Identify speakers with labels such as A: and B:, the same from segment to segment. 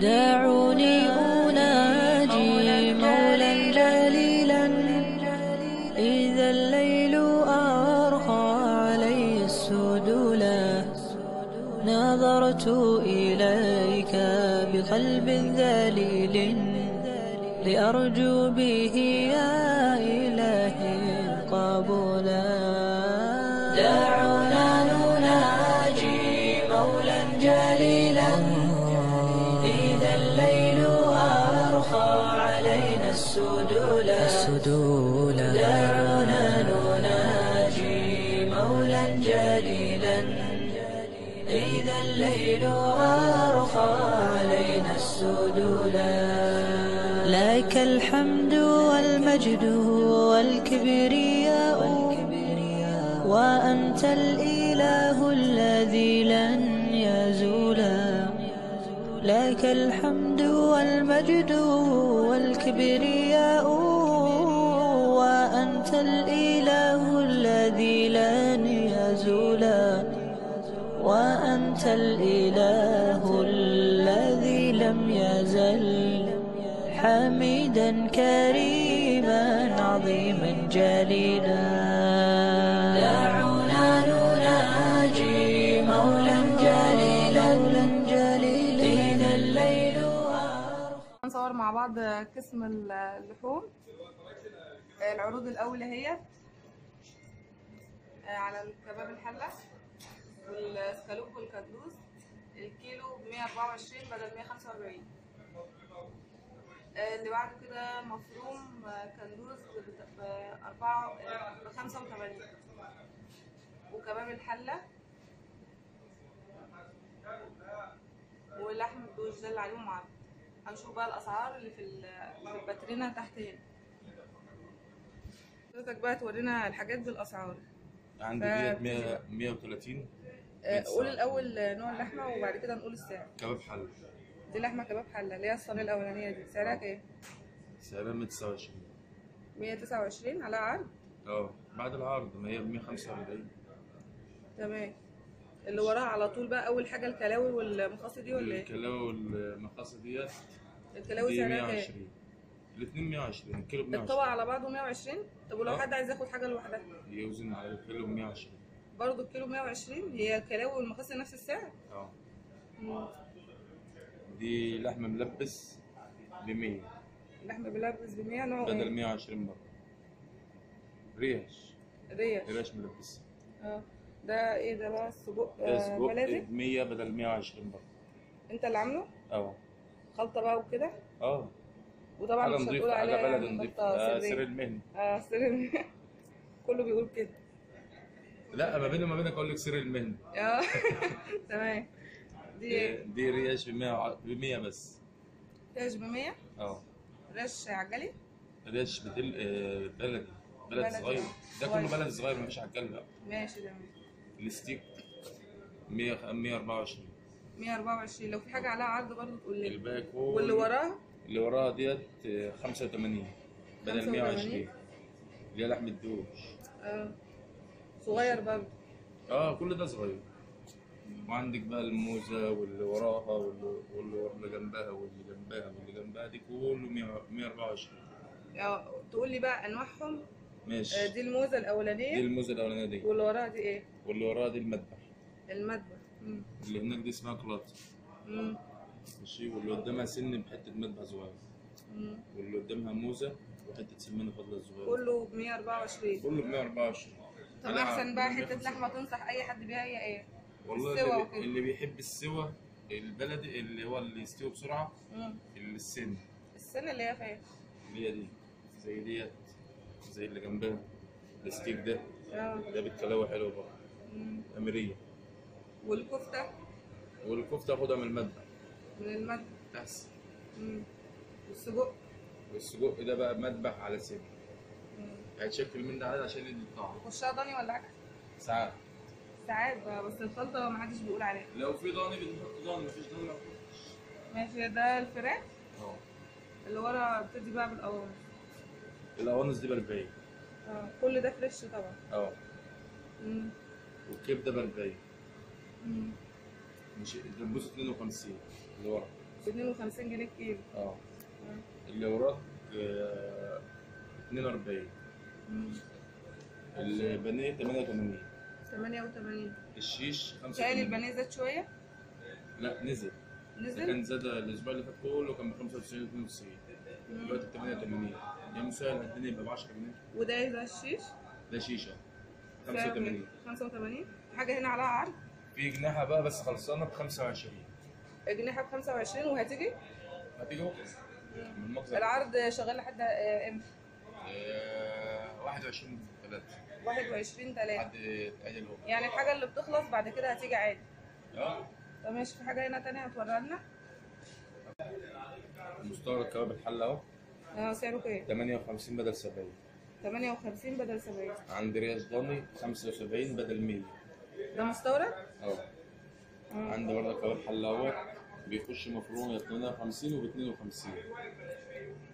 A: دعوني أناجي مولا جليلا إذا الليل أرخى علي السدولا. نظرت إليك بقلب ذليل لأرجو به يا إلهي القبولا. دعونا نناجي مولا جليلا إذا الليل أرخى علينا السدولا. دعونا نناجي مولا جليلا إذا الليل أرخى علينا السدولا. لك الحمد والمجد والكبرياء وأنت الإله الذي لن يزولا. لك الحمد والمجد والكبرياء وأنت الإله الذي لن يزولا. وأنت الإله الذي لم يزل حميدا كريما عظيما جليلا. دعونا نناجي مولا جليلا إذا الليل
B: هنصور مع بعض قسم اللحوم. العروض الأولى هي على الكباب الحلة والسكالوب والكدوس. الكيلو ب124 بدل 145. اللي بعد كده مفروم كندوز ب85. وكباب الحلة ولحم الدوج ده اللي عليهم عرض. هنشوف بقى الأسعار اللي في الباترينا تحت هنا. حضرتك بقى تورينا الحاجات بالأسعار.
C: عندي ديت 130.
B: قول الأول نوع اللحمة وبعد كده نقول السعر.
C: كباب حلة.
B: دي لحمة كباب حلة اللي هي الصينية الأولانية دي، سعرها كام؟
C: سعرها 129.
B: 129 على عرض؟
C: بعد العرض ما هي ب 145.
B: تمام. اللي وراها على طول بقى أول حاجة الكلاوي والمخاصي دي ولا إيه؟
C: الكلاوي والمخاصي ديت.
B: الكلاوي سعرها كام؟
C: 120. الاثنين 120. الكيلو ب 120.
B: الطبق على بعضه 120. طب ولو حد عايز ياخد حاجة لوحدها؟
C: يوزن على الكيلو ب 120.
B: برضه الكيلو 120. هي الكلاوي والمخاصي نفس السعر؟
C: دي لحمة ملبس ب 100.
B: لحمة ملبس ب 100 نوع
C: بدل 120 برضه. ريش ملبس.
B: ده ايه ده بقى؟ السجق
C: بلدي ب 100 بدل 120 برضه.
B: انت اللي عامله؟ خلطة بقى وكده؟ وطبعا مش هتقول عليها
C: على بلد نضيف. سر المهنة.
B: سر المهنة. كله بيقول كده.
C: لا، ما بيني وما بينك اقول لك سر المهنة.
B: تمام.
C: دي ريش ب 100 بس.
B: ريش ب 100؟ ريش عجلي؟
C: ريش بلدي. بلد صغير. ده كله بلد صغير مفيش عجل بقى.
B: ماشي تمام.
C: الستيك 124.
B: 124. لو في حاجة عليها عرض برضه تقول لي.
C: الباقي كله.
B: واللي وراها؟
C: اللي وراها ديت 85 بدل 120. اللي هي لحم الدوج.
B: صغير برضه.
C: كل ده صغير. وعندك بقى الموزة واللي وراها واللي جنبها واللي جنبها واللي جنبها دي كله 124.
B: تقول لي بقى انواعهم.
C: ماشي.
B: دي الموزة الأولانية.
C: دي الموزة الأولانية دي.
B: واللي وراها دي ايه؟
C: واللي وراها دي المذبح.
B: اللي
C: هناك دي اسمها كلاطة. ماشي. واللي قدامها سن بحتة مذبح صغير. واللي قدامها موزة وحتة سمنة فضلة صغيرة.
B: كله ب 124.
C: كله ب 124.
B: طب أحسن بقى حتة لحمة تنصح أي حد بيها هي ايه؟
C: والله اللي بيحب السوا البلدي اللي هو اللي يستوي بسرعة. السن
B: اللي هي فين؟
C: اللي هي دي زي ديت زي اللي جنبها. الستيك ده بالكلاوي حلوة برضه. أميرية. والكفتة اخدها من المذبح. بس. والسجق ده بقى مذبح على سن. هيتشكل من ده على عشان يدي الطعم.
B: يخشها ضاني ولا عكس؟
C: ساعات
B: بقى، بس الخلطة محدش بيقول عليها.
C: لو في ضاني بنحط ضاني، مفيش ضاني ما بنحطش.
B: ماشي. ده الفراخ؟ اللي ورا بتدي بقى بالقوانص.
C: القوانص دي ب40.
B: كل ده فريش طبعا.
C: والكبده ب40. مش الدبوس 52 اللي ورا
B: ب 52 جنيه الكيلو.
C: اللي وراك 42. البانيه 88.
B: 88.
C: الشيش 85.
B: شايل البانيه زاد شويه؟
C: لا نزل. ده كان زاد الاسبوع اللي فات كله كان ب 95 92. دلوقتي ب 88. يا مسهل الدنيا يبقى ب 10 جنيه.
B: وده ايه ده الشيش؟
C: ده شيشه 85.
B: 85. حاجه هنا عليها عرض؟
C: في جناحه بقى بس خلصانه ب 25.
B: جناحه ب 25 وهتيجي؟
C: هتيجي بكره من المخزن.
B: العرض شغال لحد امتى؟
C: 21 3.
B: 21 3
C: لحد عيد الوقت.
B: يعني الحاجه اللي بتخلص بعد كده هتيجي عادي.
C: طب
B: ماشي. في حاجه هنا تانية هتوريها لنا؟
C: مستورد كباب الحله اهو.
B: سعره كام؟
C: 58 بدل 70.
B: 58 بدل 70.
C: عند رياش ضاني 75 بدل 100.
B: ده مستورد؟
C: عندي برضه كباب حله اهوت بيخش مفروم يا 58 وب 52.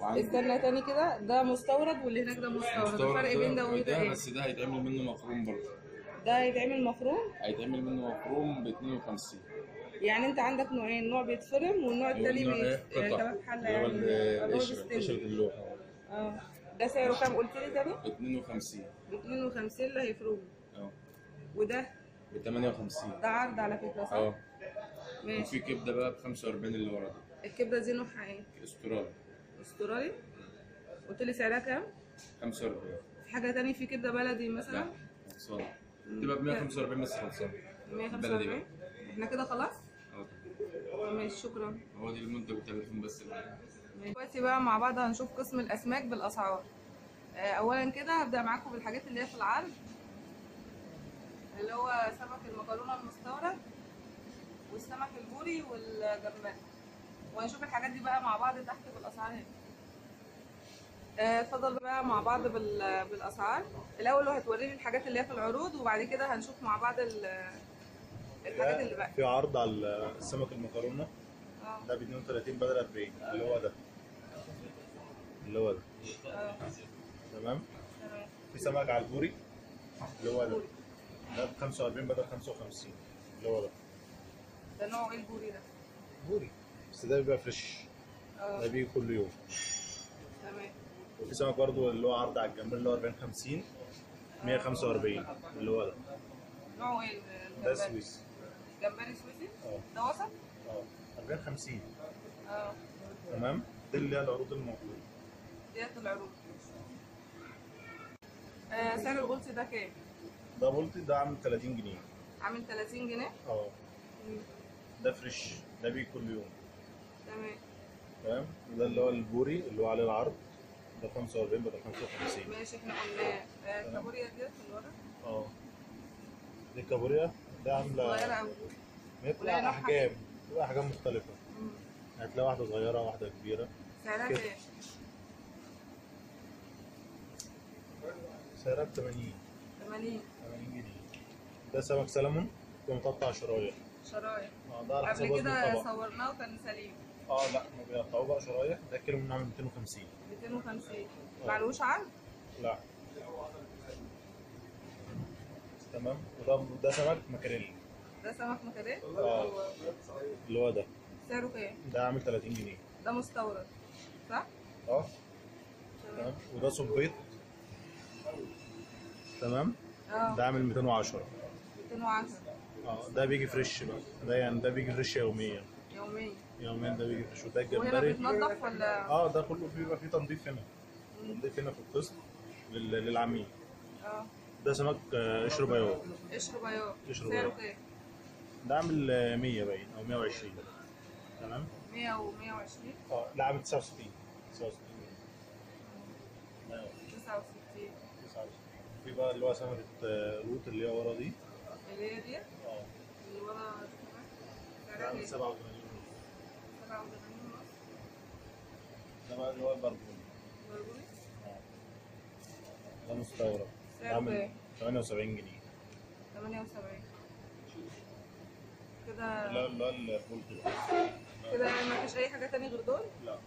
B: استنى تاني كده، ده مستورد واللي هناك ده مستورد، الفرق بين ده وده ايه؟
C: بس ده هيتعمل منه مفروم برضه.
B: ده هيتعمل مفروم؟
C: هيتعمل منه مفروم ب 52.
B: يعني انت عندك نوعين، نوع بيتفرم والنوع التاني كباب حله يعني
C: قشرة اللوحه.
B: ده سعره كام قلت لي تاني؟
C: ب 52.
B: ب 52 اللي هيفرمه. وده
C: ب 58.
B: ده عرض على فكره صح؟ ماشي.
C: وفي كبده بقى ب 45 اللي ورا دي.
B: الكبده دي نوعها ايه؟
C: استرالي.
B: استرالي؟ قلت لي سعرها كام؟
C: 45.
B: في حاجه تاني في كبده بلدي مثلا؟
C: لا خلصانه. تبقى ب 145 بس خلصانه.
B: 145؟ احنا كده خلاص؟ ماشي شكرا.
C: هو دي المنتج والتليفون بس.
B: دلوقتي بقى مع بعض هنشوف قسم الاسماك بالاسعار. اولا كده هبدا معاكم بالحاجات اللي هي في العرض، اللي هو سمك المكرونه المستورد والسمك البوري والجمبري، وهنشوف الحاجات دي بقى مع بعض تحت بالاسعار هنا. اتفضل بقى مع بعض بالاسعار. الاول هتوريني الحاجات اللي هي في العروض وبعد كده هنشوف مع بعض الحاجات اللي بقى
D: في عرض على السمك المكرونه. ده ب 32 بدل 40 اللي هو ده. تمام. في سمك على البوري اللي هو ده ب 45 بدل 55 اللي هو ده.
B: ده نوع ايه البوري ده؟
D: بوري بس ده بيبقى فريش. ده بيجي كل يوم.
B: تمام.
D: وفي سمك برضو اللي هو عرض على الجمبري اللي هو 40 50 145 اللي هو ده.
B: نوعه ايه
D: ده سويسي.
B: جمبري سويسي؟ ده وسط؟
D: 40 50. تمام. دي اللي هي العروض الموجوده.
B: ديت العروض. سعر البولتي ده كام؟
D: ده بولتي ده عامل 30 جنيه.
B: عامل 30 جنيه؟
D: ده فريش. ده بيجي كل يوم.
B: تمام.
D: وده اللي هو البوري اللي هو عليه العرض ده 45 بدل 55.
B: ماشي احنا قلناه. الكابوريا ديت اللي ورا؟
D: دي الكابوريا ده عامله
B: صغيره قوي.
D: هي بتبقى احجام مختلفه. هتلاقي واحده صغيره واحده كبيره.
B: سعرها كام؟
D: سعرها ب 80.
B: 80
D: جنيه. ده سمك سلمون متقطع شرايح. ده على حسب
B: قبل
D: وزن
B: كده
D: الطبق.
B: صورناه وكان سليم.
D: لا ما بيقطعوه بقى شرايح. ده كيلو منه عامل 250.
B: 250. معلوش عرض؟
D: لا. تمام. وده سمك مكاريلي.
B: ده سمك مكاريلي؟
D: اللي هو ده.
B: سعره كام؟
D: ده عامل 30 جنيه.
B: ده مستورد صح؟
D: تمام. وده صبيط. تمام. ده عامل 210.
B: 210.
D: ده بيجي فريش بقى. ده بيجي فريش يوميا. ده بيجي فريش. وده الجمبري.
B: وهنا بيتنضف ولا؟
D: ده كله بيبقى فيه تنظيف هنا. تنظيف هنا في القسم للعميل. ده سمك قشر بياض.
B: سعره كام؟
D: ده عامل 100 باين او 120. تمام.
B: 100 و120؟
D: لا عامل 69. 69. في بقى اللي هو سمكة روت اللي هي ورا دي.
B: اللي هي ديت؟ اللي ورا دي كمان؟
D: ده عامل 87 ونص.
B: 87 ونص.
D: ده بقى اللي هو البربوني. ده مستورد.
B: عامل
D: 78 جنيه.
B: 78 كده.
D: لا البولتي
B: كده مفيش أي حاجة تاني غير دول؟
D: لا.